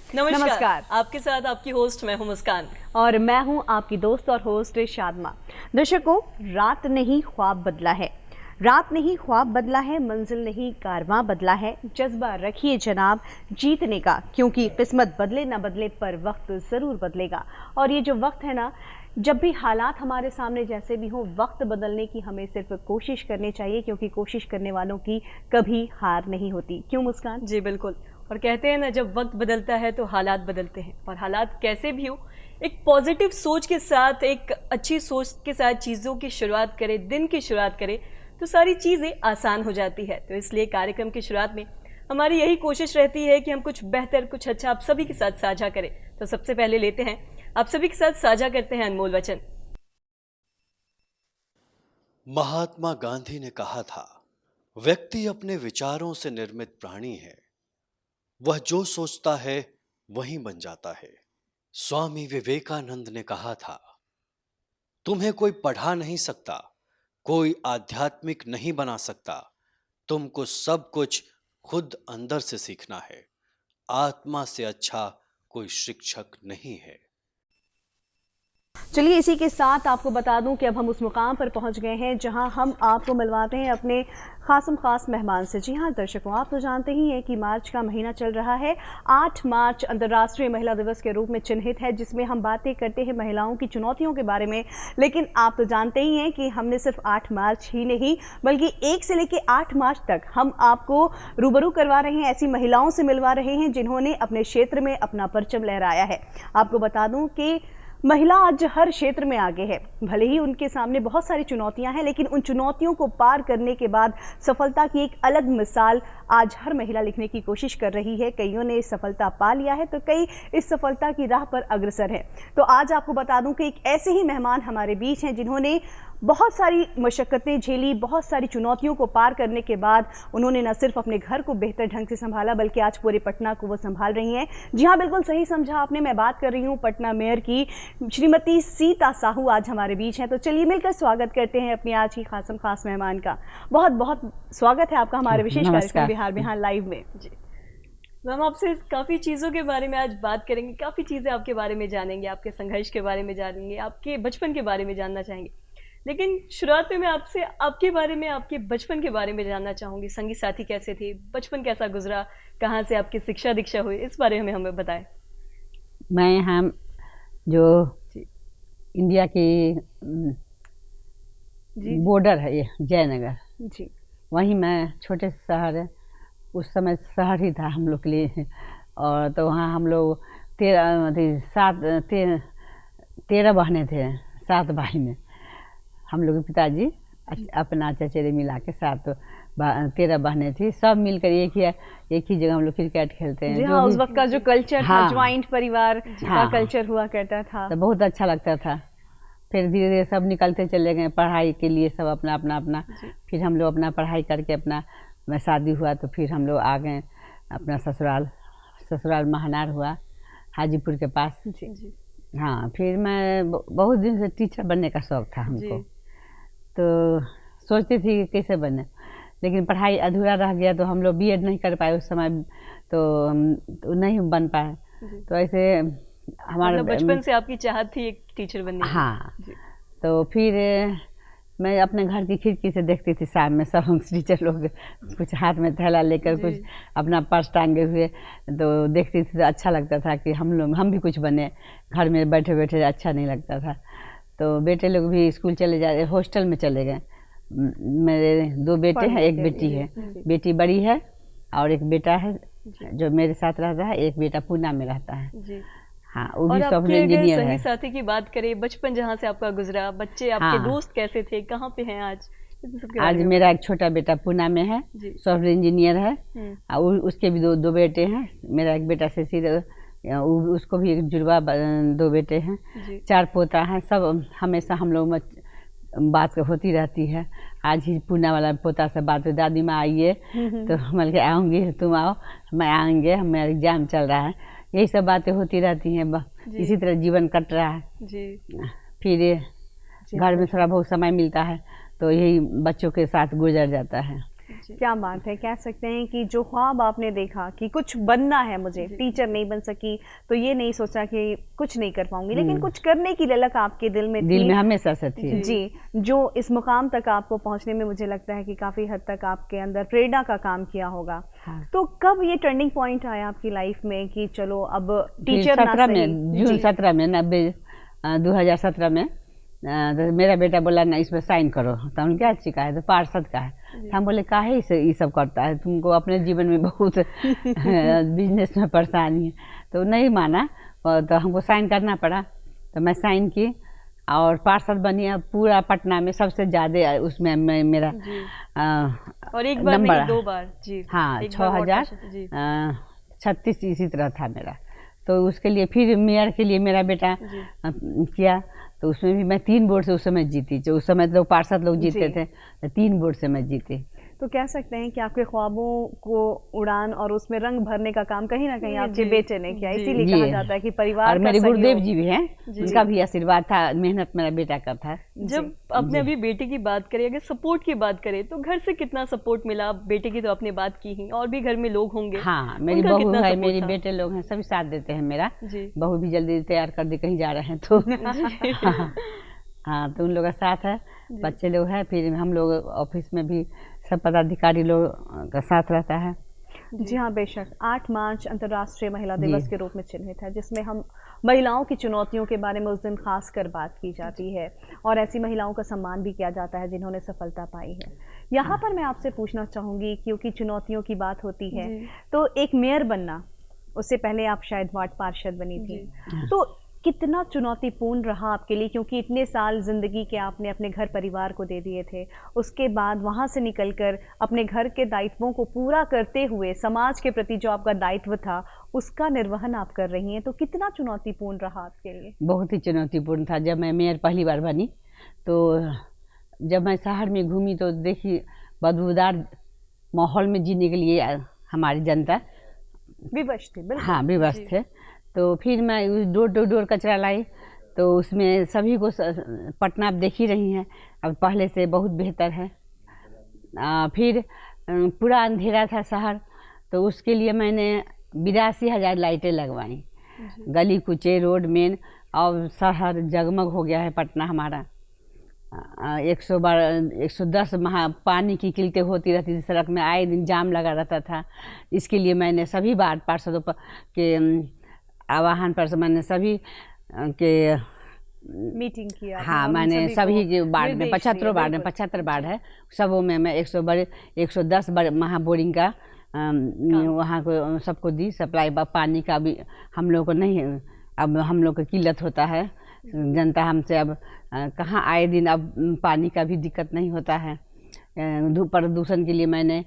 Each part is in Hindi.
नमस्कार। आपके साथ आपकी होस्ट मैं हूं मुस्कान और मैं हूं आपकी दोस्त और होस्ट शादमा। दर्शकों, रात नहीं ख्वाब बदला है, रात नहीं ख्वाब बदला है, मंजिल नहीं कारवां बदला है। जज्बा रखिए जनाब जीतने का, क्योंकि किस्मत बदले ना बदले पर वक्त ज़रूर बदलेगा। और ये जो वक्त है ना, जब भी हालात हमारे सामने जैसे भी हो, वक्त बदलने की हमें सिर्फ कोशिश करनी चाहिए, क्योंकि कोशिश करने वालों की कभी हार नहीं होती। क्यों मुस्कान? जी बिल्कुल। और कहते हैं ना, जब वक्त बदलता है तो हालात बदलते हैं, और हालात कैसे भी हो, एक पॉजिटिव सोच के साथ, एक अच्छी सोच के साथ चीज़ों की शुरुआत करें, दिन की शुरुआत करें, तो सारी चीज़ें आसान हो जाती है। तो इसलिए कार्यक्रम की शुरुआत में हमारी यही कोशिश रहती है कि हम कुछ बेहतर, कुछ अच्छा आप सभी के साथ साझा करें। तो सबसे पहले लेते हैं, आप सभी के साथ साझा करते हैं अनमोल वचन। महात्मा गांधी ने कहा था, व्यक्ति अपने विचारों से निर्मित प्राणी है, वह जो सोचता है वही बन जाता है। स्वामी विवेकानंद ने कहा था, तुम्हें कोई पढ़ा नहीं सकता, कोई आध्यात्मिक नहीं बना सकता, तुमको सब कुछ खुद अंदर से सीखना है। आत्मा से अच्छा कोई शिक्षक नहीं है। चलिए, इसी के साथ आपको बता दूं कि अब हम उस मुकाम पर पहुंच गए हैं जहां हम आपको मिलवाते हैं अपने खासम खास मेहमान से। जी हाँ दर्शकों, आप तो जानते ही हैं कि मार्च का महीना चल रहा है। 8 मार्च अंतर्राष्ट्रीय महिला दिवस के रूप में चिन्हित है, जिसमें हम बातें करते हैं महिलाओं की चुनौतियों के बारे में। लेकिन आप तो जानते ही हैं कि हमने सिर्फ 8 मार्च ही नहीं, बल्कि 1 से लेकर 8 मार्च तक हम आपको रूबरू करवा रहे हैं, ऐसी महिलाओं से मिलवा रहे हैं जिन्होंने अपने क्षेत्र में अपना परचम लहराया है। आपको बता दूं कि महिला आज हर क्षेत्र में आगे है। भले ही उनके सामने बहुत सारी चुनौतियां हैं, लेकिन उन चुनौतियों को पार करने के बाद सफलता की एक अलग मिसाल आज हर महिला लिखने की कोशिश कर रही है। कईयों ने इस सफलता पा लिया है, तो कई इस सफलता की राह पर अग्रसर है। तो आज आपको बता दूं कि एक ऐसे ही मेहमान हमारे बीच हैं जिन्होंने बहुत सारी मशक्क़तें झेली, बहुत सारी चुनौतियों को पार करने के बाद उन्होंने न सिर्फ अपने घर को बेहतर ढंग से संभाला, बल्कि आज पूरे पटना को वो संभाल रही हैं। जी हाँ, बिल्कुल सही समझा आपने, मैं बात कर रही हूँ पटना मेयर की श्रीमती सीता साहू आज हमारे बीच हैं। तो चलिए मिलकर स्वागत करते हैं अपनी आज की खासम खास मेहमान का। बहुत बहुत स्वागत है आपका हमारे विशेष कार्यक्रम बिहार बिहार लाइव में। जी मैम, आपसे काफ़ी चीज़ों के बारे में आज बात करेंगे, काफ़ी चीज़ें आपके बारे में जानेंगे, आपके संघर्ष के बारे में जानेंगे, आपके बचपन के बारे में जानना चाहेंगे। लेकिन शुरुआत में मैं आपसे आपके बारे में, आपके बचपन के बारे में जानना चाहूँगी। संगी साथी कैसे थे, बचपन कैसा गुजरा, कहाँ से आपकी शिक्षा दीक्षा हुई, इस बारे में हमें बताएं। मैं यहाँ जो इंडिया की बॉर्डर है, ये जयनगर जी, वहीं मैं छोटे से शहर है, उस समय शहर ही था हम लोग के लिए। और तो वहाँ हम लोग 13 बहनें थे, 7 भाई में। हम लोग के पिताजी अपना चचेरे मिला के 13 बहनें थी, सब मिलकर एक ही जगह हम लोग क्रिकेट खेलते हैं। जी हाँ, उस वक्त का जो कल्चर था, ज्वाइंट परिवार का कल्चर हुआ करता था, तो बहुत अच्छा लगता था। फिर धीरे धीरे सब निकलते चले गए पढ़ाई के लिए, सब अपना अपना। फिर हम लोग अपना पढ़ाई करके अपना शादी हुआ, तो फिर हम लोग आ गए अपना ससुराल महनार हुआ, हाजीपुर के पास। जी। हाँ, फिर मैं बहुत दिन से टीचर बनने का शौक़ था हमको, तो सोचती थी कि कैसे बने, लेकिन पढ़ाई अधूरा रह गया, तो हम लोग बीएड नहीं कर पाए उस समय, तो नहीं बन पाए। तो ऐसे हमारे बचपन से आपकी चाहत थी एक टीचर बनने की? हाँ। तो फिर मैं अपने घर की खिड़की से देखती थी, शाम में सब टीचर लोग कुछ हाथ में थैला लेकर, कुछ अपना पर्स टांगे हुए, तो देखती थी तो अच्छा लगता था कि हम भी कुछ बने। घर में बैठे बैठे अच्छा नहीं लगता था। तो बेटे लोग भी स्कूल चले जा, हॉस्टल में चले गए। मेरे 2 बेटे हैं, 1 बेटी है। बेटी बड़ी है और एक बेटा है जो मेरे साथ रहता है, एक बेटा पूना में रहता है। हाँ, वो भी सॉफ्टवेयर इंजीनियर है। सही साथी की बात करें, बचपन जहाँ से आपका गुजरा, बच्चे आपके दोस्त कैसे थे, कहाँ पे हैं आज? आज मेरा एक छोटा बेटा पूना में है, सॉफ्टवेयर इंजीनियर है, और उसके भी 2 बेटे हैं। मेरा एक बेटा शशि, उसको भी एक जुड़वा 2 बेटे हैं, 4 पोता हैं। सब हमेशा हम लोग में बात होती रहती है। आज ही पूना वाला पोता से बात हुई, दादी माँ आइए, तो मैं के आऊँगी, तुम आओ, मैं आएंगे, मेरा एग्जाम चल रहा है, यही सब बातें होती रहती हैं। इसी तरह जीवन कट रहा है जी। फिर घर में थोड़ा बहुत समय मिलता है, तो यही बच्चों के साथ गुजर जाता है। क्या बात है। कह सकते हैं कि जो ख्वाब आपने देखा कि कुछ बनना है मुझे, टीचर नहीं बन सकी तो ये नहीं सोचा कि कुछ नहीं कर पाऊंगी, लेकिन कुछ करने की ललक आपके दिल में दिल थी। में हमेशा से थी। जी, जो इस मुकाम तक आपको पहुंचने में मुझे लगता है कि काफ़ी हद तक आपके अंदर प्रेरणा का काम किया होगा। हाँ। तो कब ये टर्निंग पॉइंट आया आपकी लाइफ में कि चलो अब फिर टीचर ना 17 सही। में, जून 17 में 2017 में तो मेरा बेटा बोला ना इसमें साइन करो, तो हम क्या चीज़ का है, तो पार्षद का है। तो हम बोले काहे इसे ये सब करता है, तुमको अपने जीवन में बहुत बिजनेस में परेशानी है, तो नहीं माना। तो हमको साइन करना पड़ा, तो मैं साइन की और पार्षद बनी। अब पूरा पटना में सबसे ज़्यादा उसमें मेरा और एक बार नंबर नहीं 2 बार जी। हाँ, एक बार वार्ड 6000 पार्षद, जी। 36 इसी तरह था मेरा। तो उसके लिए फिर मेयर के लिए मेरा बेटा किया, तो उसमें भी मैं 3 वोट से उस समय जीती। जो उस समय तो पार्षद लोग जीते थे, तो 3 वोट से मैं जीती। तो कह सकते हैं कि आपके ख्वाबों को उड़ान और उसमें रंग भरने का काम कहीं ना कहीं आपके बेटे ने किया, इसीलिए जी। कहा जाता है कि परिवार और का मेरे गुरुदेव सहयोग। जी भी हैं, उनका भी आशीर्वाद था, मेहनत मेरा बेटा का था। जब अपने अभी बेटे की बात करें, अगर सपोर्ट की बात करें तो घर से कितना सपोर्ट मिला? बेटे की तो आपने बात की ही, और भी घर में लोग होंगे। हाँ, मेरी उनका बहू कितना है, support मेरे था? बेटे लोग हैं, सभी साथ देते हैं मेरा। जी। बहू भी जल्दी तैयार कर दी कहीं जा रहे हैं तो हाँ, तो उन लोग का साथ है, बच्चे लोग हैं, फिर हम लोग ऑफिस में भी सब पदाधिकारी लोग का साथ रहता है। जी हाँ, बेशक। 8 मार्च अंतर्राष्ट्रीय महिला दिवस के रूप में चिन्हित है, जिसमें हम महिलाओं की चुनौतियों के बारे में उस दिन खास कर बात की जाती है और ऐसी महिलाओं का सम्मान भी किया जाता है जिन्होंने सफलता पाई है। यहाँ पर मैं आपसे पूछना चाहूँगी, क्योंकि चुनौतियों की बात होती है, तो एक मेयर बनना, उससे पहले आप शायद वार्ड पार्षद बनी थी, तो कितना चुनौतीपूर्ण रहा आपके लिए? क्योंकि इतने साल ज़िंदगी के आपने अपने घर परिवार को दे दिए थे, उसके बाद वहाँ से निकलकर अपने घर के दायित्वों को पूरा करते हुए समाज के प्रति जो आपका दायित्व था उसका निर्वहन आप कर रही हैं, तो कितना चुनौतीपूर्ण रहा आपके लिए? बहुत ही चुनौतीपूर्ण था। जब मैं मेयर पहली बार बनी, तो जब मैं शहर में घूमी तो देखी बदबूदार माहौल में जीने के लिए हमारी जनता विवश थी, बिल्कुल। हाँ, विवश थे। तो फिर मैं डोर टू डोर कचरा लाई, तो उसमें सभी को पटना आप देख ही रही हैं, अब पहले से बहुत बेहतर है। फिर पूरा अंधेरा था शहर, तो उसके लिए मैंने 82,000 लाइटें लगवाई, गली कुचे रोड मेन, और शहर जगमग हो गया है पटना हमारा। 110 पानी की किल्लतें होती रहती थी सड़क में, आए दिन जाम लगा रहता था। इसके लिए मैंने सभी वार्ड पार्षदों के आह्वान पर मैंने सभी के मीटिंग किया। हाँ, मैंने सभी के वार्ड में 75 वार्ड में 75 वार्ड है, सबों में मैं 110 महाबोरिंग का वहाँ को सबको दी सप्लाई। पानी का भी हम लोग को नहीं, अब हम लोग को किल्लत होता है, जनता हमसे अब कहाँ आए दिन अब पानी का भी दिक्कत नहीं होता है। धूप प्रदूषण के लिए मैंने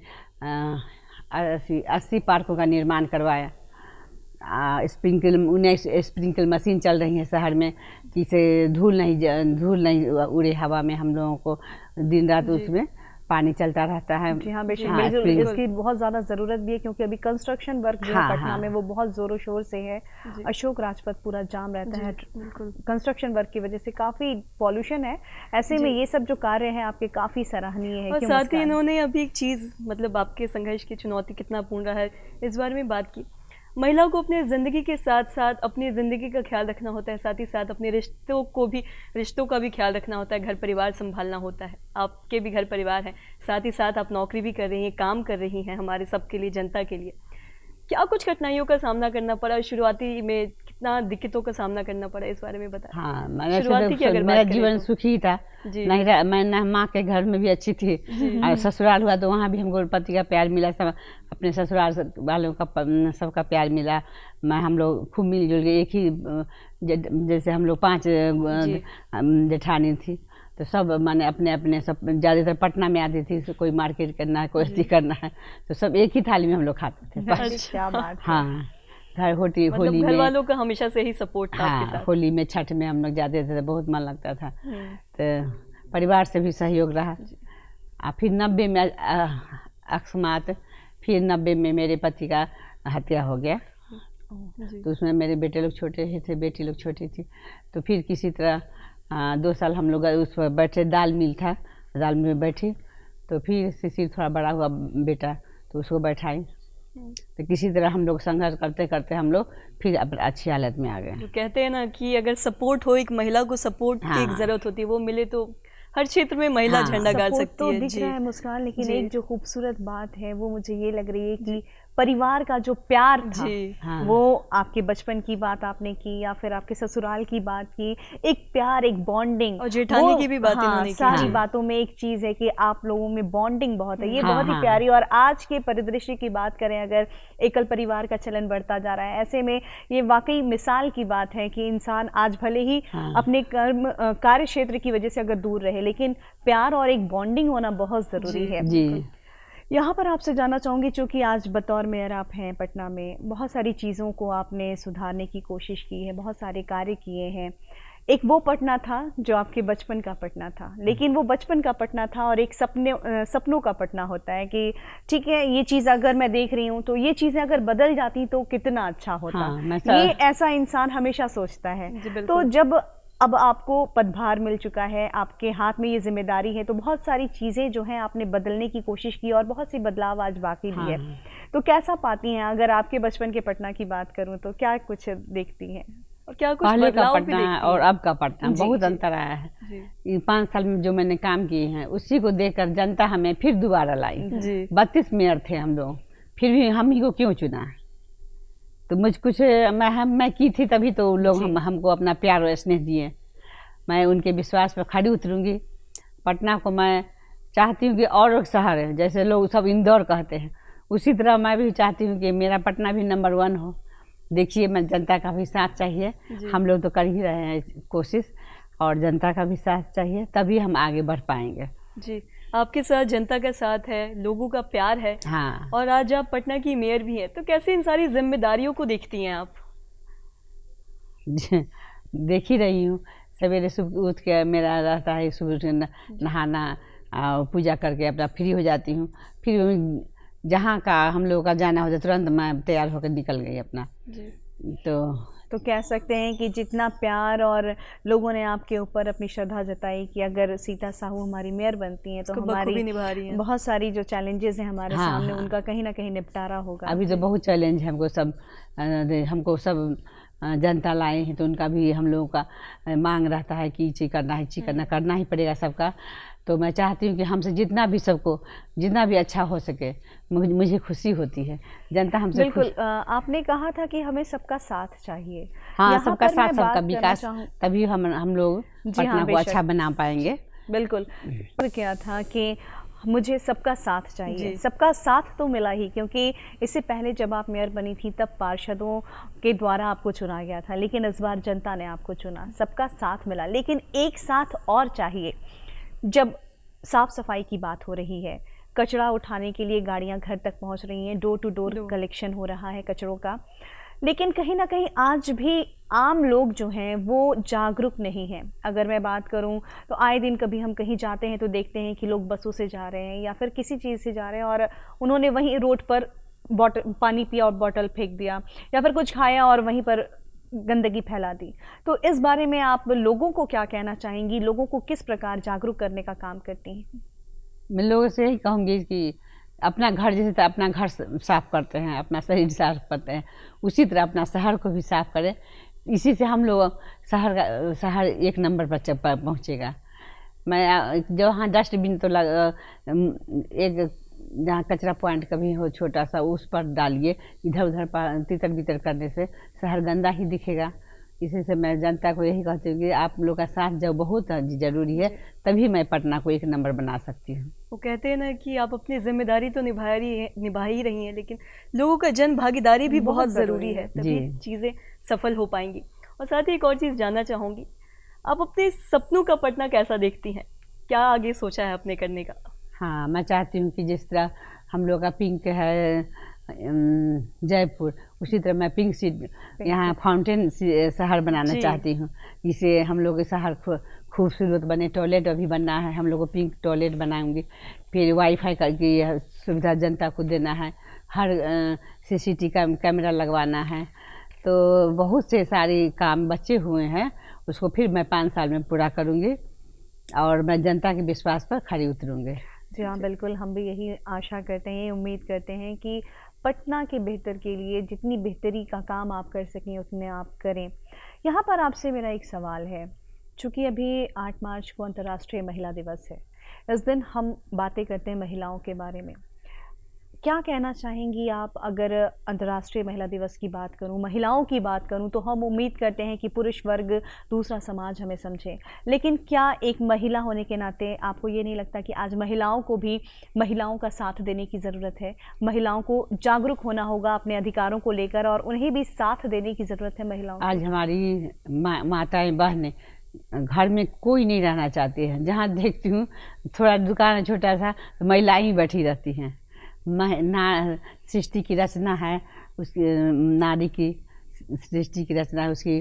80 पार्कों का निर्माण करवाया। स्प्रिंकल मशीन चल रही है शहर में, जिससे धूल नहीं उड़े हवा में, हम लोगों को दिन रात उसमें पानी चलता रहता है। जी हाँ, बेशक। इसकी बहुत ज़्यादा ज़रूरत भी है, क्योंकि अभी कंस्ट्रक्शन वर्क जो है पटना में वो बहुत ज़ोरों शोर से है। अशोक राजपथ पूरा जाम रहता है कंस्ट्रक्शन वर्क की वजह से, काफ़ी पॉल्यूशन है। ऐसे में ये सब जो कार्य है आपके काफ़ी सराहनीय है। और साथ ही इन्होंने अभी एक चीज़, मतलब आपके संघर्ष की चुनौती कितना पूर्ण रहा है इस बारे में बात की। महिलाओं को अपने ज़िंदगी के साथ साथ अपनी ज़िंदगी का ख्याल रखना होता है, साथ ही साथ अपने रिश्तों का भी ख्याल रखना होता है, घर परिवार संभालना होता है। आपके भी घर परिवार है, साथ ही साथ आप नौकरी भी कर रही हैं, काम कर रही हैं हमारे सबके लिए, जनता के लिए। क्या कुछ कठिनाइयों का सामना करना पड़ा शुरुआती में, कितना दिक्कतों का सामना करना पड़ा, इस बारे में बताएं। हाँ, मेरा जीवन सुखी था। नहीं, मैं माँ के घर में भी अच्छी थी, और ससुराल हुआ तो वहाँ भी हमको पति का प्यार मिला, सब अपने ससुराल वालों का सबका प्यार मिला। हम लोग खूब मिलजुल के, एक ही जैसे हम लोग 5 जेठानी थी, तो सब माने अपने अपने सब, ज़्यादातर पटना में आती थी, कोई मार्केट करना है, कोई अथी करना है, तो सब एक ही थाली में हम लोग खाते थे। क्या बात है। हाँ, होली घर में वालों का हमेशा से ही सपोर्ट था आपके साथ। होली में, छठ में हम लोग जाते थे, तो बहुत मन लगता था। तो परिवार से भी सहयोग रहा। फिर 90 में अकस्मात, फिर 90 में मेरे पति का हत्या हो गया, तो उसमें मेरे बेटे लोग छोटे ही थे, बेटी लोग छोटी थी। तो फिर किसी तरह 2 साल हम लोग उस पर बैठे, दाल मिल था, दाल मिल में बैठी, तो फिर शिशिर थोड़ा बड़ा हुआ बेटा, तो उसको बैठाई। तो किसी तरह हम लोग संघर्ष करते करते हम लोग फिर अच्छी हालत में आ गए। जो कहते हैं ना कि अगर सपोर्ट हो, एक महिला को सपोर्ट की एक हाँ। ज़रूरत होती है, वो मिले तो हर क्षेत्र में महिला हाँ। झंडा गाड़ सपोर्ट सकती तो है। दिख जी। रहा है मुस्कान, लेकिन जी। एक जो खूबसूरत बात है वो मुझे ये लग रही है कि परिवार का जो प्यार था, जी। हाँ। वो आपके बचपन की बात आपने की या फिर आपके ससुराल की बात की, एक प्यार, एक बॉन्डिंग, और जेठानी की भी बात हाँ, इन्होंने की। सारी जी। बातों में एक चीज़ है कि आप लोगों में बॉन्डिंग बहुत है, ये हाँ, बहुत ही हाँ। प्यारी। और आज के परिदृश्य की बात करें अगर, एकल परिवार का चलन बढ़ता जा रहा है, ऐसे में ये वाकई मिसाल की बात है कि इंसान आज भले ही हाँ। अपने कार्य क्षेत्र की वजह से अगर दूर रहे, लेकिन प्यार और एक बॉन्डिंग होना बहुत ज़रूरी है। जी। यहाँ पर आपसे जानना चाहूँगी, चूँकि आज बतौर मेयर आप हैं पटना में, बहुत सारी चीज़ों को आपने सुधारने की कोशिश की है, बहुत सारे कार्य किए हैं। एक वो पटना था जो आपके बचपन का पटना था, लेकिन वो बचपन का पटना था और एक सपनों का पटना होता है कि ठीक है, ये चीज़ अगर मैं देख रही हूँ तो ये चीज़ें अगर बदल जाती तो कितना अच्छा होता। हाँ, ये ऐसा इंसान हमेशा सोचता है। जी, बिल्कुल। तो जब अब आपको पदभार मिल चुका है, आपके हाथ में ये जिम्मेदारी है, तो बहुत सारी चीज़ें जो हैं आपने बदलने की कोशिश की और बहुत सी बदलाव आज बाकी भी है। हाँ। तो कैसा पाती हैं, अगर आपके बचपन के पटना की बात करूं तो क्या कुछ देखती हैं? और क्या कुछ पहले का बदलाव भी पटना देखती और हैं? अब का पटना जी, बहुत जी। अंतर आया है। जी। इन 5 साल में जो मैंने काम किए हैं उसी को देखकर जनता हमें फिर दोबारा लाई। जी। 32 मेयर थे हम लोग, फिर भी हम ही को क्यों चुना? तो मुझ कुछ मैं की थी तभी तो लोग हमको अपना प्यार और स्नेह दिए। मैं उनके विश्वास पर खड़ी उतरूंगी। पटना को मैं चाहती हूँ कि और एक शहर है, जैसे लोग सब इंदौर कहते हैं, उसी तरह मैं भी चाहती हूँ कि मेरा पटना भी नंबर 1 हो। देखिए, मैं जनता का भी साथ चाहिए, हम लोग तो कर ही रहे हैं कोशिश, और जनता का भी साथ चाहिए, तभी हम आगे बढ़ पाएंगे। जी, आपके साथ जनता का साथ है, लोगों का प्यार है। हाँ। और आज आप पटना की मेयर भी हैं, तो कैसे इन सारी जिम्मेदारियों को देखती हैं आप? देख ही रही हूँ, सवेरे सुबह उठ के मेरा रहता है सुबह उठ के नहाना और पूजा करके अपना फ्री हो जाती हूँ। फिर जहाँ का हम लोगों का जाना हो जाए तुरंत मैं तैयार होकर निकल गई अपना। जी। तो कह सकते हैं कि जितना प्यार और लोगों ने आपके ऊपर अपनी श्रद्धा जताई कि अगर सीता साहू हमारी मेयर बनती हैं तो उसको बखूबी हमारी निभा रही हैं। बहुत सारी जो चैलेंजेस हैं हमारे हाँ, सामने, हाँ। उनका कहीं ना कहीं निपटारा होगा। अभी तो बहुत चैलेंज है हमको सब जनता लाए हैं, तो उनका भी हम लोगों का मांग रहता है कि ये करना ही पड़ेगा सबका। तो मैं चाहती हूँ कि हमसे जितना भी अच्छा हो सके, मुझे खुशी होती है। जनता हमसे बिल्कुल। आपने कहा था कि हमें सबका साथ चाहिए। हाँ, यहाँ सबका पर मैं साथ, सबका बात करना विकास, चाहूँ- तभी हम लोग जी हाँ, पटना को बेशक। अच्छा बना पाएंगे। बिल्कुल। पर क्या था कि मुझे सबका साथ चाहिए। जी। सबका साथ तो मिला ही, क्योंकि इससे पहले जब आप मेयर बनी थी तब पार्षदों के द्वारा आपको चुना गया था, लेकिन इस बार जनता ने आपको चुना, सबका साथ मिला। लेकिन एक साथ और चाहिए। जब साफ सफाई की बात हो रही है, कचरा उठाने के लिए गाड़ियां घर तक पहुंच रही हैं, डोर टू डोर कलेक्शन हो रहा है कचरों का, लेकिन कहीं ना कहीं आज भी आम लोग जो हैं वो जागरूक नहीं हैं। अगर मैं बात करूं तो आए दिन कभी हम कहीं जाते हैं तो देखते हैं कि लोग बसों से जा रहे हैं या फिर किसी चीज़ से जा रहे हैं और उन्होंने वहीं रोड पर पानी पिया और बॉटल फेंक दिया, या फिर कुछ खाया और वहीं पर गंदगी फैला दी। तो इस बारे में आप लोगों को क्या कहना चाहेंगी? लोगों को किस प्रकार जागरूक करने का काम करती हैं? मैं लोगों से यही कहूँगी कि अपना घर जैसे तो अपना घर साफ करते हैं, अपना शरीर साफ करते हैं, उसी तरह अपना शहर को भी साफ करें। इसी से हम लोग शहर 1 नंबर पर पहुँचेगा। मैं जहाँ डस्टबिन तो एक जहाँ कचरा पॉइंट कभी हो छोटा सा, उस पर डालिए, इधर उधर तितर बितर करने से शहर गंदा ही दिखेगा। इसी से मैं जनता को यही कहती हूँ कि आप लोग का साथ जब बहुत ज़रूरी है, तभी मैं पटना को 1 नंबर बना सकती हूँ। वो कहते हैं ना कि आप अपनी जिम्मेदारी तो निभा ही रही हैं, लेकिन लोगों का जन भागीदारी भी बहुत ज़रूरी है, तभी चीज़ें सफल हो पाएंगी। और साथ ही एक और चीज़ जानना चाहूँगी, आप अपने सपनों का पटना कैसा देखती हैं? क्या आगे सोचा है अपने करने का? हाँ, मैं चाहती हूँ कि जिस तरह हम लोग का पिंक है जयपुर, उसी तरह मैं पिंक सिटी यहाँ फाउंटेन शहर बनाना चाहती हूँ, जिससे हम लोग के शहर खूबसूरत बने। टॉयलेट अभी बनना है, हम लोग को पिंक टॉयलेट बनाऊंगी। फिर वाईफाई की सुविधा जनता को देना है, हर CCTV कैमरा लगवाना है। तो बहुत से सारे काम बचे हुए हैं, उसको फिर मैं 5 साल में पूरा करूँगी और मैं जनता के विश्वास पर खड़ी उतरूँगी। जी हाँ, बिल्कुल, हम भी यही आशा करते हैं, उम्मीद करते हैं कि पटना के बेहतर के लिए जितनी बेहतरी का काम आप कर सकें, उतने आप करें। यहाँ पर आपसे मेरा एक सवाल है, चूँकि अभी 8 मार्च को अंतर्राष्ट्रीय महिला दिवस है, इस दिन हम बातें करते हैं महिलाओं के बारे में। क्या कहना चाहेंगी आप अगर अंतर्राष्ट्रीय महिला दिवस की बात करूं, महिलाओं की बात करूं, तो हम उम्मीद करते हैं कि पुरुष वर्ग, दूसरा समाज हमें समझे। लेकिन क्या एक महिला होने के नाते आपको ये नहीं लगता कि आज महिलाओं को भी महिलाओं का साथ देने की ज़रूरत है? महिलाओं को जागरूक होना होगा अपने अधिकारों को लेकर और उन्हें भी साथ देने की ज़रूरत है महिलाओं को। आज हमारी माताएं बहनें घर में कोई नहीं रहना चाहती है। जहाँ देखती हूँ थोड़ा दुकान है छोटा सा, तो महिलाएं ही बैठी रहती हैं। सृष्टि की रचना है उसकी, नारी की सृष्टि की रचना है उसकी,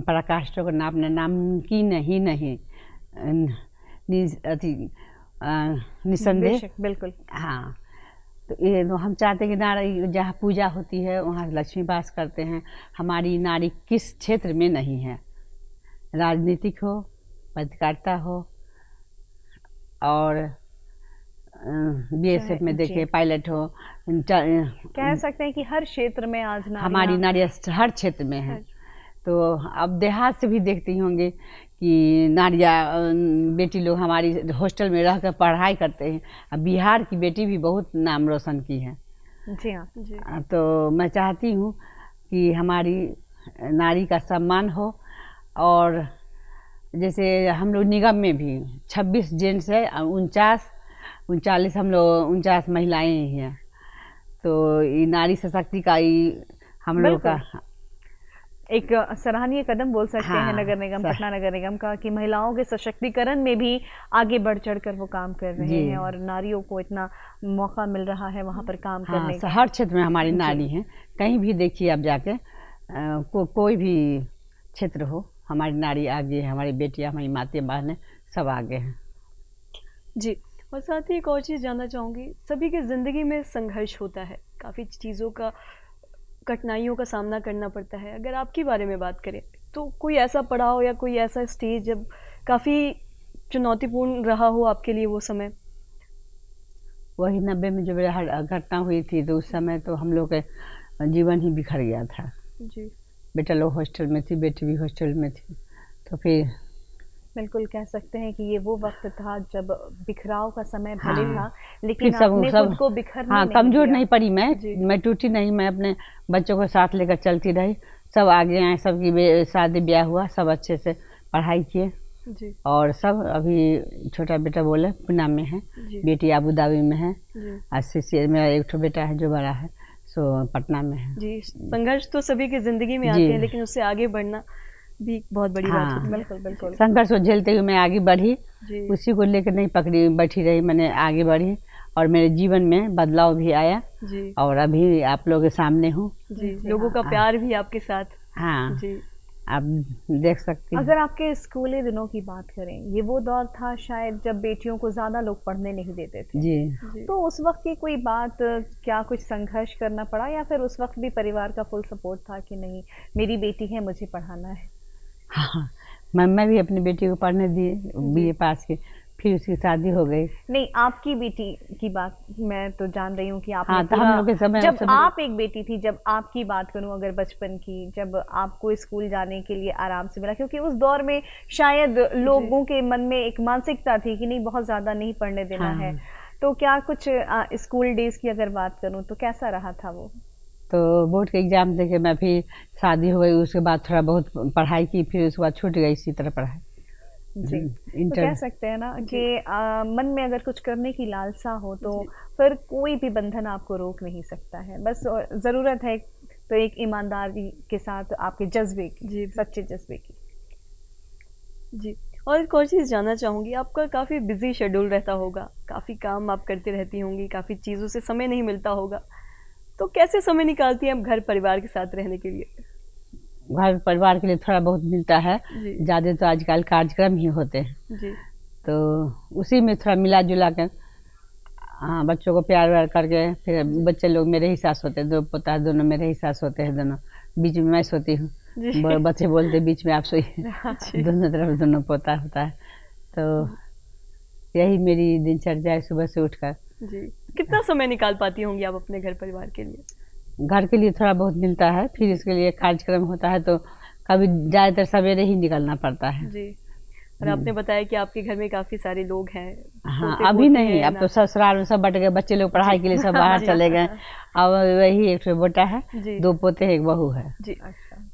पराकाष्ठों को नापना नामुमकिन ही नहीं, निसंदेह। बेशक, बिल्कुल। हाँ, तो ये तो हम चाहते हैं कि नारी जहाँ पूजा होती है वहाँ लक्ष्मी वास करते हैं। हमारी नारी किस क्षेत्र में नहीं है, राजनीतिक हो, पत्रकारिता हो, और बीएसएफ में देखे पायलट हो, कह सकते हैं कि हर क्षेत्र में आज हमारी नारियाँ हर क्षेत्र में है। तो अब देहात से भी देखती होंगे कि नारियाँ बेटी लोग हमारी हॉस्टल में रहकर पढ़ाई करते हैं। अब बिहार की बेटी भी बहुत नाम रोशन की है। जी हाँ जी। तो मैं चाहती हूँ कि हमारी नारी का सम्मान हो। और जैसे हम लोग निगम में भी 26 जेंट्स है, 39 हम लोग 49 महिलाएं ही हैं। तो ये नारी सशक्ति का ही हम लोग का एक सराहनीय कदम बोल सकते हैं नगर निगम, पटना नगर निगम का, कि महिलाओं के सशक्तिकरण में भी आगे बढ़ चढ़कर वो काम कर रहे हैं और नारियों को इतना मौका मिल रहा है वहाँ पर काम करने का। हर क्षेत्र में हमारी नारी हैं। कहीं भी देखिए आप जाके, कोई भी क्षेत्र हो, हमारी नारी आगे है, हमारी बेटियाँ, हमारी मातें बहनें सब आगे हैं। जी, और साथ ही एक और चीज़ जानना चाहूँगी, सभी की ज़िंदगी में संघर्ष होता है, काफ़ी चीज़ों का, कठिनाइयों का सामना करना पड़ता है। अगर आपके बारे में बात करें तो कोई ऐसा पड़ाव या कोई ऐसा स्टेज जब काफ़ी चुनौतीपूर्ण रहा हो आपके लिए वो समय? वही 90 में जब घटना हुई थी, तो उस समय तो हम लोग के जीवन ही बिखर गया था जी। बेटा लोग हॉस्टल में थी, बेटी भी हॉस्टल में थी। तो फिर बिल्कुल कह सकते हैं कि ये वो वक्त था जब बिखराव का समय भले था, फिर लेकिन सब आपने खुद को बिखरने नहीं कमजोर दिया। नहीं पड़ी मैं टूटी नहीं। मैं अपने बच्चों को साथ लेकर चलती रही। सब आगे आए, सबकी शादी ब्याह हुआ, सब अच्छे से पढ़ाई किए जी। और सब अभी छोटा बेटा बोले पुणे में है, बेटी अबू धाबी में है, और मेरा एक ठो बेटा है जो बड़ा है सो पटना में है। जी, संघर्ष तो सभी की जिंदगी में आते हैं, लेकिन उससे आगे बढ़ना भी बहुत बड़ी बात होती है। बिल्कुल बिल्कुल। संघर्ष को झेलते हुए मैं आगे बढ़ी, उसी को लेकर नहीं पकड़ी बैठी रही, मैंने आगे बढ़ी और मेरे जीवन में बदलाव भी आया जी। और अभी आप लोगों के सामने हूँ जी, लोगों का प्यार भी आपके साथ। हाँ जी, आप देख सकते हैं। अगर आपके स्कूली दिनों की बात करें, ये वो दौर था शायद जब बेटियों को ज़्यादा लोग पढ़ने नहीं देते थे। जी। तो उस वक्त की कोई बात, क्या कुछ संघर्ष करना पड़ा या फिर उस वक्त भी परिवार का फुल सपोर्ट था कि नहीं मेरी बेटी है, मुझे पढ़ाना है? हाँ, मैं भी अपनी बेटी को पढ़ने दी, बीए पास की, फिर उसकी शादी हो गई। नहीं, आपकी बेटी की बात मैं तो जान रही हूँ कि आप हाँ, तो हम लोग के समय जब आप एक बेटी थी, जब आपकी बात करूँ अगर बचपन की, जब आपको स्कूल जाने के लिए आराम से मिला, क्योंकि उस दौर में शायद लोगों के मन में एक मानसिकता थी कि नहीं बहुत ज़्यादा नहीं पढ़ने देना है। तो क्या कुछ स्कूल डेज की अगर बात करूँ तो कैसा रहा था वो? तो बोर्ड के एग्ज़ाम देके मैं फिर शादी हो गई, उसके बाद थोड़ा बहुत पढ़ाई की, फिर उसके बाद छूट गई इसी तरह पढ़ाई। जी, तो कह सकते हैं ना कि मन में अगर कुछ करने की लालसा हो तो फिर कोई भी बंधन आपको रोक नहीं सकता है। बस ज़रूरत है तो एक ईमानदारी के साथ आपके जज्बे की, सच्चे जज्बे की। जी, और एक और चीज़ जानना चाहूँगी, आपका काफ़ी बिजी शेड्यूल रहता होगा, काफ़ी काम आप करती रहती होंगी, काफ़ी चीज़ों से समय नहीं मिलता होगा, तो कैसे समय निकालती हैं आप घर परिवार के साथ रहने के लिए? घर परिवार के लिए थोड़ा बहुत मिलता है, ज़्यादा तो आजकल कार्यक्रम ही होते हैं जी। तो उसी में थोड़ा मिला जुला कर हाँ बच्चों को प्यार व्यार करके, फिर बच्चे लोग मेरे ही साथ सोते हैं, दो पोता दोनों मेरे ही साथ सोते हैं, दोनों बीच में मैं सोती हूँ, बच्चे बोलते बीच में आप सोइए। दोनों तरफ दोनों पोता होता है तो यही मेरी दिनचर्या है सुबह से उठकर। जी, कितना समय निकाल पाती होंगी आप अपने घर परिवार के लिए? घर के लिए थोड़ा बहुत मिलता है, फिर इसके लिए कार्यक्रम होता है तो कभी ज़्यादातर सवेरे ही निकलना पड़ता है। जी, और आपने बताया कि आपके घर में काफ़ी सारे लोग हैं। हाँ, पोते अभी पोती नहीं, हैं अब ना? तो ससुराल में सब बट गए, बच्चे लोग पढ़ाई के लिए सब बाहर जी। चले गए। अब वही एक ठो बेटा है, जी। 2 पोते हैं, 1 बहू है। जी,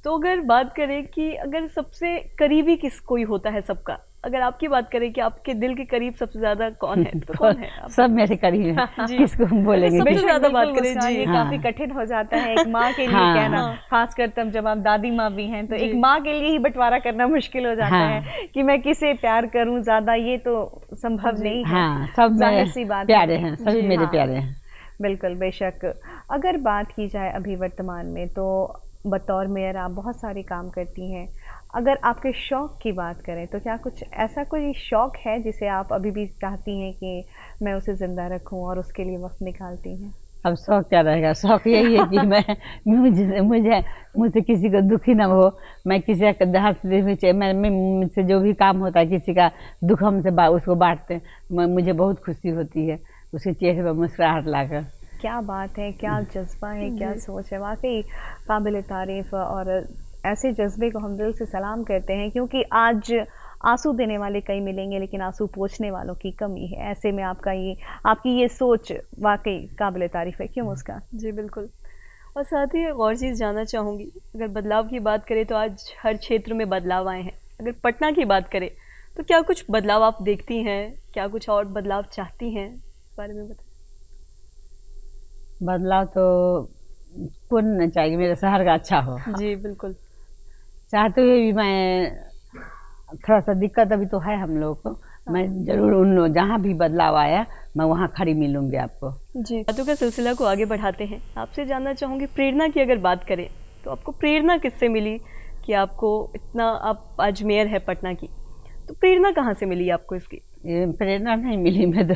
तो अगर बात करें कि अगर सबसे करीबी किस कोई होता है सबका, अगर आपकी बात करें कि आपके दिल के करीब सबसे ज्यादा कौन है, तो कौन है आप? सब मेरे करीब है। जी। किसको हम बोलेंगे? सबसे बिल्कुल, ज्यादा बात बिल्कुल करें मुस्कान, जी। ये हाँ। काफी कठिन हो जाता है एक माँ के लिए हाँ, कहना, हाँ। खासकर तब जब आप दादी माँ भी हैं तो जी। एक माँ के लिए ही बंटवारा करना मुश्किल हो जाता हाँ। है कि मैं किसे प्यार करूं ज्यादा, ये तो संभव जी। नहीं है। हाँ, सब जाहिर मेरे सी बात प्यारे है। हैं, सभी जी, मेरे हाँ। प्यारे हैं। बिल्कुल, बेशक। अगर बात की जाए अभी वर्तमान में तो बतौर मेयर आप बहुत सारे काम करती हैं। अगर आपके शौक की बात करें तो क्या कुछ ऐसा कोई शौक है जिसे आप अभी भी चाहती हैं कि मैं उसे ज़िंदा रखूं और उसके लिए वक्त निकालती हैं? अब शौक क्या रहेगा? शौक यही है कि मैं मुझसे किसी को दुखी ना हो, मैं किसी का हंसते हुए मैं मुझसे जो भी काम होता है किसी का दुख हमसे उसको बांटते हैं, मुझे बहुत खुशी होती है उसके चेहरे पर मुस्कुराहट लाकर। क्या बात है, क्या जज्बा है, क्या सोच है, वाकई काबिल तारीफ। और ऐसे जज्बे को हम दिल से सलाम करते हैं क्योंकि आज आंसू देने वाले कई मिलेंगे लेकिन आंसू पोंछने वालों की कमी है। ऐसे में आपकी ये सोच वाकई काबिल तारीफ है। क्यों मुस्कान? जी बिल्कुल। और साथ ही एक और चीज़ जानना चाहूँगी, अगर बदलाव की बात करें तो आज हर क्षेत्र में बदलाव आए हैं। अगर पटना की बात करें तो क्या कुछ बदलाव आप देखती हैं, क्या कुछ और बदलाव चाहती हैं, इस बारे में बताएं। बदलाव तो कौन नहीं चाहेगी, मेरे शहर का अच्छा हो। जी बिल्कुल। चाहते हुए भी मैं थोड़ा सा दिक्कत अभी तो है हम लोग को, मैं जरूर उन लोग जहाँ भी बदलाव आया मैं वहाँ खड़ी मिलूंगी आपको। जी, बातों का सिलसिला को आगे बढ़ाते हैं। आपसे जानना चाहूँगी प्रेरणा की अगर बात करें तो आपको प्रेरणा किससे मिली कि आपको इतना, आप आज मेयर है पटना की, तो प्रेरणा कहाँ से मिली आपको इसकी? ये प्रेरणा नहीं मिली, मैं तो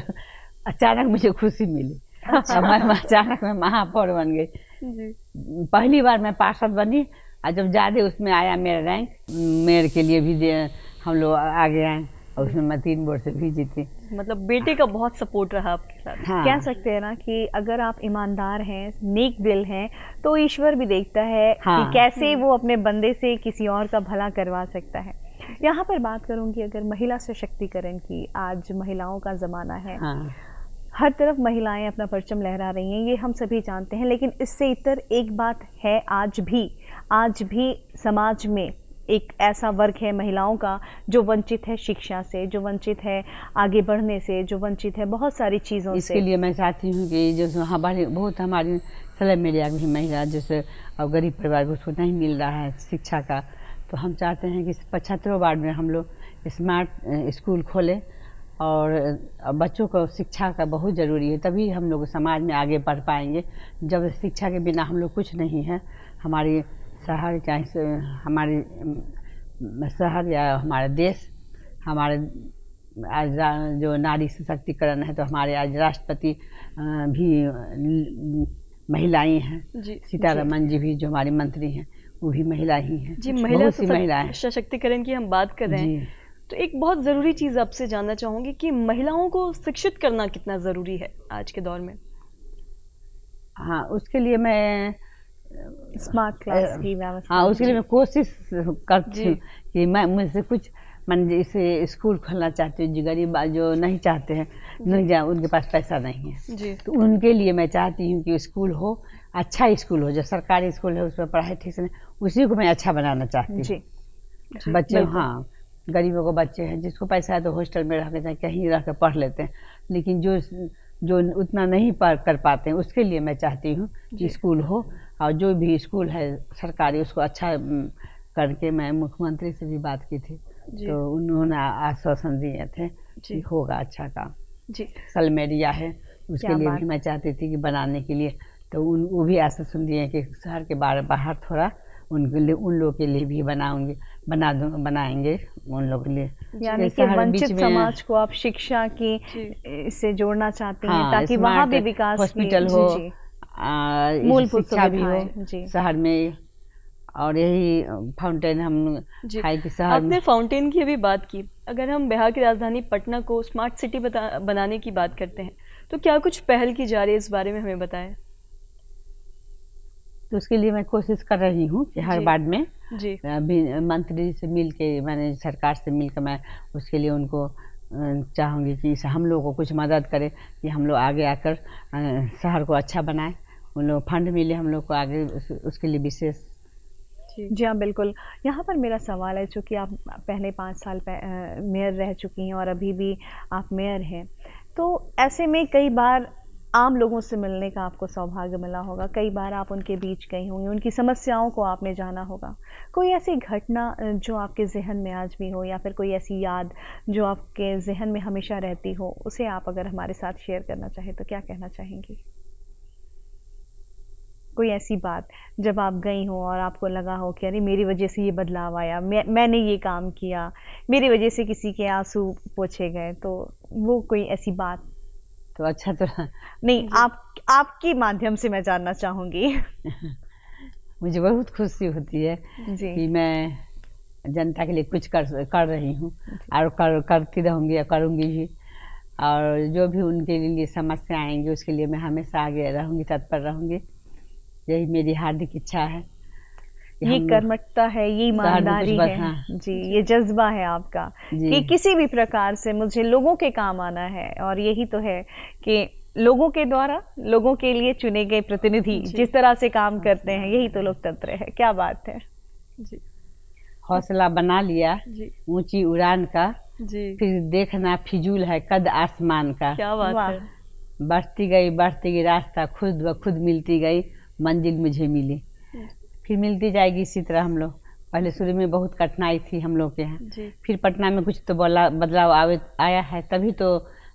अचानक मुझे खुशी मिली। और मैं अचानक मैं महापौर बन गई। जी पहली बार मैं पार्षद बनी और जब ज़्यादा उसमें आया मेरा रैंक, मेयर के लिए भी हम लोग आगे आए और उसमें मैं 3 वोट से भी जीती। मतलब बेटे का बहुत सपोर्ट रहा आपके साथ। हाँ, कह सकते हैं ना कि अगर आप ईमानदार हैं, नेक दिल हैं, तो ईश्वर भी देखता है हाँ। कि कैसे वो अपने बंदे से किसी और का भला करवा सकता है। यहाँ पर बात करूंगी अगर महिला सशक्तिकरण की, आज महिलाओं का ज़माना है। हाँ, हर तरफ महिलाएं अपना परचम लहरा रही हैं, ये हम सभी जानते हैं, लेकिन इससे इतर एक बात है, आज भी समाज में एक ऐसा वर्ग है महिलाओं का जो वंचित है शिक्षा से, जो वंचित है आगे बढ़ने से, जो वंचित है बहुत सारी चीज़ों से। इसके लिए मैं चाहती हूँ कि जो हमारी सलेम मीडिया की महिला जैसे अब गरीब परिवार को उसको नहीं मिल रहा है शिक्षा का, तो हम चाहते हैं कि 75 वार्ड में हम लोग स्मार्ट स्कूल खोलें और बच्चों को शिक्षा का बहुत ज़रूरी है, तभी हम लोग समाज में आगे बढ़ पाएंगे। जब शिक्षा के बिना हम लोग कुछ नहीं है। हमारी शहर चाहे हमारी शहर या हमारा देश, हमारे आज जो नारी सशक्तिकरण है तो हमारे आज राष्ट्रपति भी महिलाएं हैं। जी सीतारमन जी भी जो हमारी मंत्री हैं वो भी महिला ही हैं। जी, महिला बहुत सी महिलाएं। सशक्तिकरण की हम बात कर रहे हैं जी। तो एक बहुत ज़रूरी चीज़ आपसे जानना चाहूँगी कि महिलाओं को शिक्षित करना कितना ज़रूरी है आज के दौर में? हाँ, उसके लिए मैं स्मार्ट क्लास की व्यवस्था। हाँ, उसके लिए मैं कोशिश करती जी। हूँ कि मैं मुझसे कुछ मन जैसे स्कूल खोलना चाहती हूँ, जो गरीब जो नहीं चाहते हैं, नहीं जा उनके पास पैसा नहीं है, जी तो उनके लिए मैं चाहती हूँ कि स्कूल हो, अच्छा स्कूल हो, जो सरकारी स्कूल है उसमें पढ़ाई ठीक से नहीं, उसी को मैं अच्छा बनाना चाहती हूँ। जी, बच्चे, हाँ, गरीबों को बच्चे हैं जिसको पैसा है तो हॉस्टल में रह के चाहे कहीं रह के पढ़ लेते हैं, लेकिन जो उतना नहीं कर पाते हैं उसके लिए मैं चाहती हूँ कि स्कूल हो, और जो भी स्कूल है सरकारी उसको अच्छा करके। मैं मुख्यमंत्री से भी बात की थी तो उन्होंने आश्वासन दिए थे कि होगा अच्छा काम। जी सलमेरिया है उसके क्या लिए बात। भी मैं चाहती थी कि बनाने के लिए, तो वो भी आश्वासन दिए कि शहर के बाहर थोड़ा उनके लिए, उन लोगों के लिए भी बनाएंगे उन लोगों के लिए। यानी कि शहर वंचित बीच में- समाज को आप शिक्षा की से जोड़ना चाहती हैं हाँ, ताकि वहाँ भी स्मार्ट विकास की- हॉस्पिटल हो, जी, जी। मूलभूत शिक्षा भी हो सुविधाएं, जी। शहर में, और यही फाउंटेन हम जी। है कि शहर में। आपने फाउंटेन की अभी बात की, अगर हम बिहार की राजधानी पटना को स्मार्ट सिटी बनाने की बात करते हैं तो क्या कुछ पहल की जा रही है, इस बारे में हमें बताएं। तो उसके लिए मैं कोशिश कर रही हूँ कि हर जी। वार्ड में जी अभी मंत्री से मिल के, मैंने सरकार से मिल कर मैं उसके लिए उनको चाहूँगी कि हम लोग को कुछ मदद करे कि हम लोग आगे आकर शहर को अच्छा बनाएं। उन लोग फंड मिले हम लोग को आगे उसके लिए विशेष। जी हाँ, बिल्कुल। यहाँ पर मेरा सवाल है, चूँकि आप पहले 5 साल मेयर रह चुकी हैं और अभी भी आप मेयर हैं, तो ऐसे में कई बार आम लोगों से मिलने का आपको सौभाग्य मिला होगा, कई बार आप उनके बीच गई होंगी, उनकी समस्याओं को आपने जाना होगा। कोई ऐसी घटना जो आपके ज़हन में आज भी हो, या फिर कोई ऐसी याद जो आपके ज़हन में हमेशा रहती हो, उसे आप अगर हमारे साथ शेयर करना चाहें तो क्या कहना चाहेंगी? कोई ऐसी बात जब आप गई हो और आपको लगा हो कि अरे मेरी वजह से ये बदलाव आया, मैंने ये काम किया, मेरी वजह से किसी के आंसू पोंछे गए, तो वो कोई ऐसी बात? तो अच्छा तो नहीं, आपके माध्यम से मैं जानना चाहूँगी। मुझे बहुत खुशी होती है जी। कि मैं जनता के लिए कुछ कर रही हूँ और करती रहूँगी और करूँगी भी। और जो भी उनके लिए समस्या आएंगी उसके लिए मैं हमेशा आगे रहूँगी, तत्पर रहूँगी। यही मेरी हार्दिक इच्छा है। ये कर्मठता है, ये ईमानदारी है। हाँ। जी, ये जज्बा है आपका कि किसी भी प्रकार से मुझे लोगों के काम आना है, और यही तो है कि लोगों के द्वारा लोगों के लिए चुने गए प्रतिनिधि जिस तरह से काम करते हैं, यही तो लोकतंत्र है। क्या बात है। जी। हौसला बना लिया ऊंची उड़ान का, जी। फिर देखना फिजूल है कद आसमान का। क्या बात है। बढ़ती गई रास्ता खुद ब खुद मिलती गई, मंजिल मुझे मिली, फिर मिलती जाएगी इसी तरह। हम लोग पहले शुरू में बहुत कठिनाई थी हम लोग के यहाँ, फिर पटना में कुछ तो बदलाव आया है, तभी तो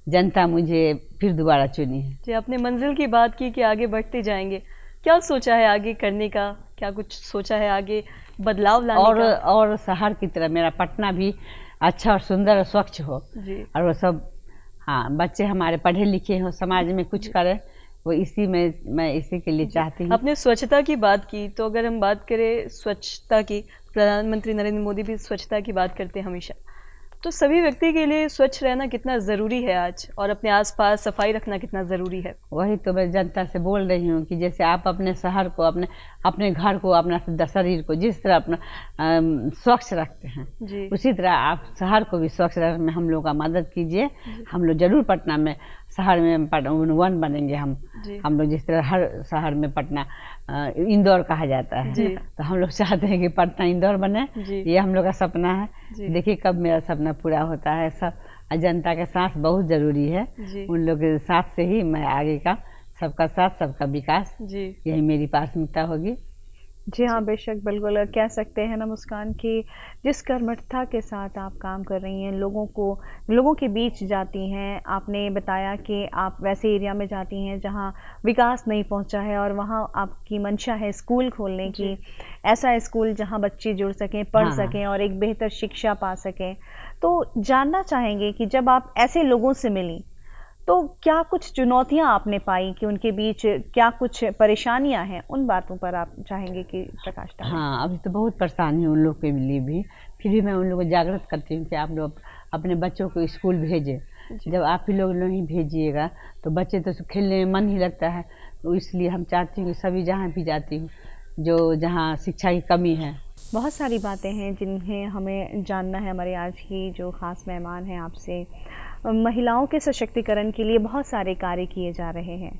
जनता मुझे फिर दोबारा चुनी है। जी, आपने मंजिल की बात की कि आगे बढ़ते जाएंगे, क्या सोचा है आगे करने का, क्या कुछ सोचा है आगे बदलाव लाने का? और शहर की तरह मेरा पटना भी अच्छा और सुंदर और स्वच्छ हो जी। और वो सब, हाँ, बच्चे हमारे पढ़े लिखे हो, समाज में कुछ करें, वो इसी में मैं इसी के लिए चाहती हूँ। आपने स्वच्छता की बात की, तो अगर हम बात करें स्वच्छता की, प्रधानमंत्री नरेंद्र मोदी भी स्वच्छता की बात करते हैं हमेशा, तो सभी व्यक्ति के लिए स्वच्छ रहना कितना ज़रूरी है आज, और अपने आसपास सफाई रखना कितना ज़रूरी है? वही तो मैं जनता से बोल रही हूँ कि जैसे आप अपने शहर को, अपने घर को, अपना शरीर को जिस तरह अपना स्वच्छ रखते हैं, उसी तरह आप शहर को भी स्वच्छ रखने में हम लोग का मदद कीजिए। हम लोग जरूर पटना में शहर में वन बनेंगे। हम लोग जिस तरह हर शहर में पटना इंदौर कहा जाता है, तो हम लोग चाहते हैं कि पटना इंदौर बने। ये हम लोग का सपना है। देखिए कब मेरा सपना पूरा होता है। सब जनता का साथ बहुत ज़रूरी है, उन लोग के साथ से ही मैं आगे का, सबका साथ सबका विकास, यही मेरी प्राथमिकता होगी। जी हाँ, बेशक, बिल्कुल कह सकते हैं ना मुस्कान कि जिस कर्मठता के साथ आप काम कर रही हैं, लोगों के बीच जाती हैं। आपने बताया कि आप वैसे एरिया में जाती हैं जहाँ विकास नहीं पहुँचा है, और वहाँ आपकी मंशा है स्कूल खोलने की, ऐसा स्कूल जहाँ बच्चे जुड़ सकें, पढ़ सकें और एक बेहतर शिक्षा पा सकें। तो जानना चाहेंगे कि जब आप ऐसे लोगों से मिली तो क्या कुछ चुनौतियां आपने पाई, कि उनके बीच क्या कुछ परेशानियां हैं, उन बातों पर आप चाहेंगे कि प्रकाश डालें? हाँ, अभी तो बहुत परेशानी है उन लोग के लिए भी, फिर भी मैं उन लोगों को जागृत करती हूँ कि आप लोग अपने बच्चों को स्कूल भेजें। जब आप ही लोग नहीं भेजिएगा तो बच्चे तो खेलने में मन ही लगता है। तो इसलिए हम चाहती हूँ कि सभी जहाँ भी जाती हूँ, जहाँ शिक्षा की कमी है। बहुत सारी बातें हैं जिन्हें हमें जानना है। हमारे आज की जो ख़ास मेहमान हैं, आपसे महिलाओं के सशक्तिकरण के लिए बहुत सारे कार्य किए जा रहे हैं।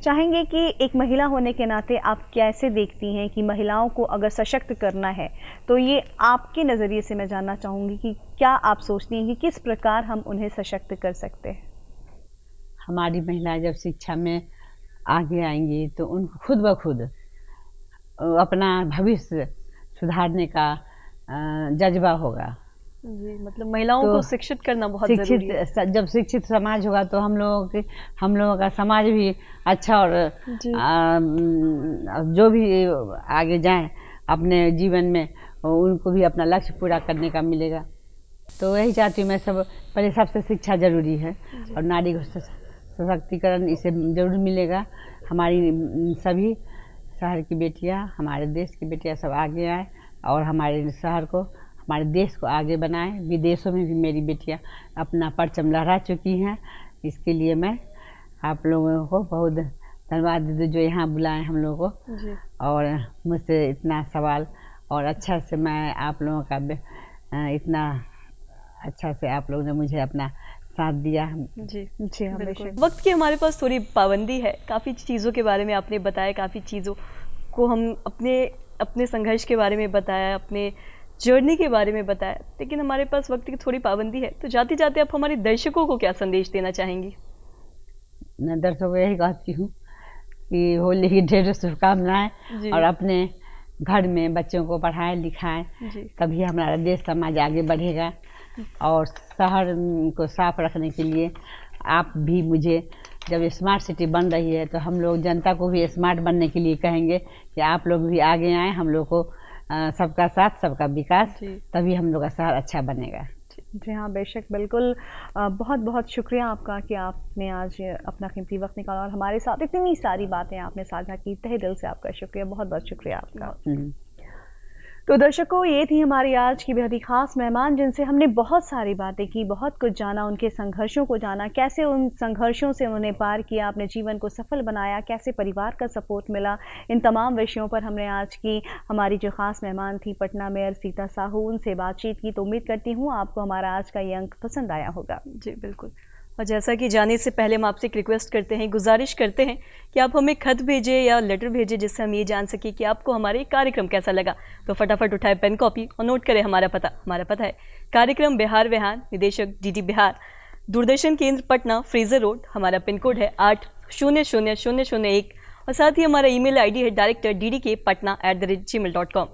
चाहेंगे कि एक महिला होने के नाते आप कैसे देखती हैं कि महिलाओं को अगर सशक्त करना है, तो ये आपके नज़रिए से मैं जानना चाहूँगी कि क्या आप सोचती हैं कि किस प्रकार हम उन्हें सशक्त कर सकते हैं? हमारी महिलाएं जब शिक्षा में आगे आएंगी तो उनको खुद ब खुद अपना भविष्य सुधारने का जज्बा होगा। जी, मतलब महिलाओं को शिक्षित करना बहुत ज़रूरी है। जब शिक्षित समाज होगा तो हम लोगों का समाज भी अच्छा, और जो भी आगे जाएं अपने जीवन में, उनको भी अपना लक्ष्य पूरा करने का मिलेगा। तो यही चाहती हूँ मैं, पहले सबसे शिक्षा जरूरी है, और नारी को सशक्तिकरण इसे जरूर मिलेगा। हमारी सभी शहर की बेटियाँ, हमारे देश की बेटियाँ सब आगे आए और हमारे शहर को हमारे देश को आगे बढ़ाएं। विदेशों में भी मेरी बेटियां अपना परचम लहरा चुकी हैं। इसके लिए मैं आप लोगों को बहुत धन्यवाद देती हूँ जो यहाँ बुलाएं हम लोगों को, जी और मुझसे इतना सवाल और अच्छा से मैं आप लोगों का इतना अच्छा से आप लोगों ने मुझे अपना साथ दिया। जी जी हाँ, बिल्कुल। बेशक। वक्त की हमारे पास थोड़ी पाबंदी है, काफ़ी चीज़ों के बारे में आपने बताया, काफ़ी चीज़ों को हम अपने संघर्ष के बारे में बताया, अपने जर्नी के बारे में बताया, लेकिन हमारे पास वक्त की थोड़ी पाबंदी है। तो जाते जाते आप हमारे दर्शकों को क्या संदेश देना चाहेंगी? मैं दर्शकों को यही कहती हूँ कि होली की ढेर शुभकामनाएं, जी। और अपने घर में बच्चों को पढ़ाएं लिखाएं, जी तभी हमारा देश समाज आगे बढ़ेगा। और शहर को साफ रखने के लिए आप भी मुझे, जब स्मार्ट सिटी बन रही है तो हम लोग जनता को भी स्मार्ट बनने के लिए कहेंगे कि आप लोग भी आगे आएँ। हम लोग को सबका साथ सबका विकास, जी। तभी हम लोग का शहर अच्छा बनेगा। जी हाँ, बेशक, बिल्कुल। बहुत बहुत शुक्रिया आपका कि आपने आज अपना कीमती वक्त निकाला और हमारे साथ इतनी सारी बातें आपने साझा की। तहे दिल से आपका शुक्रिया, बहुत बहुत शुक्रिया आपका। तो दर्शकों, ये थी हमारी आज की बेहद ही खास मेहमान, जिनसे हमने बहुत सारी बातें की, बहुत कुछ जाना, उनके संघर्षों को जाना, कैसे उन संघर्षों से उन्होंने पार किया, अपने जीवन को सफल बनाया, कैसे परिवार का सपोर्ट मिला। इन तमाम विषयों पर हमने आज की हमारी जो खास मेहमान थी पटना मेयर सीता साहू, उनसे बातचीत की। तो उम्मीद करती हूँ आपको हमारा आज का ये अंक पसंद आया होगा। जी बिल्कुल। और जैसा कि जाने से पहले हम आपसे एक रिक्वेस्ट करते हैं, गुजारिश करते हैं कि आप हमें खत भेजें या लेटर भेजें, जिससे हम ये जान सकें कि आपको हमारे कार्यक्रम कैसा लगा। तो फटाफट उठाए पेन कॉपी और नोट करें हमारा पता है कार्यक्रम बिहार विहान, निदेशक DD बिहार, दूरदर्शन केंद्र पटना, फ्रेजर रोड। हमारा पिन कोड है 800001 और साथ ही हमारा email ID है director ddkpatna@gmail.com।